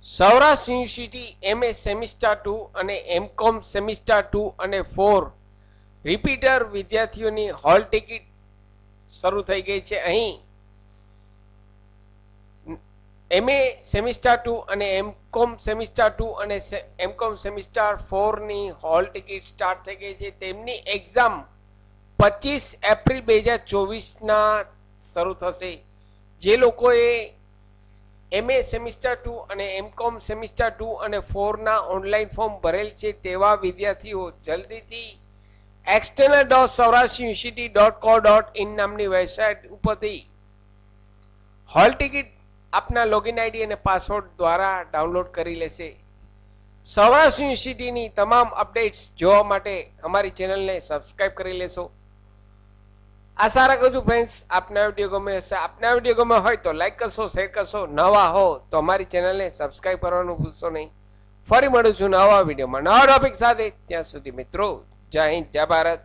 Saurashtra university MA semester 2 અને MCOM semester 2 અને 4 repeater વિદ્યાર્થીઓની હોલ ટિકિટ શરૂ થઈ ગઈ છે. અહીં MA સેમિસ્ટર 2 અને MCOM સેમિસ્ટર 2 અને MCOM સેમિસ્ટર 4 ની હોલ ટિકિટ સ્ટાર્ટ થઈ ગઈ છે. તેમની એક્ઝામ 25 એપ્રિલ 2024 ના શરૂ થશે. જે લોકોએ MA સેમિસ્ટર 2 અને MCOM સેમિસ્ટર 2 અને 4 ના ઓનલાઈન ફોર્મ ભરેલ છે તેવા વિદ્યાર્થીઓ જલ્દીથી external.saurashtrauniversity.co.in નામની વેબસાઇટ ઉપરથી હોલ ટિકિટ આપના લોગિન આઈડી અને પાસવર્ડ દ્વારા ડાઉનલોડ કરી લેશે. સૌરાષ્ટ્ર યુનિવર્સિટીની તમામ અપડેટ્સ જોવા માટે અમારી ચેનલને સબસ્ક્રાઇબ કરી લેશો. આશા રાખું છું ફ્રેન્ડ્સ આપના વિડીયો ગમે હશે. આપના વિડીયો ગમે હોય તો લાઈક કરશો, શેર કરશો. નવા હો તો અમારી ચેનલને સબસ્ક્રાઇબ કરવાનું ભૂલશો નહીં. ફરી મળું છું નવા વિડીયોમાં નવા ટોપિક સાથે. ત્યાં સુધી મિત્રો જય હિન્દ, જય ભારત.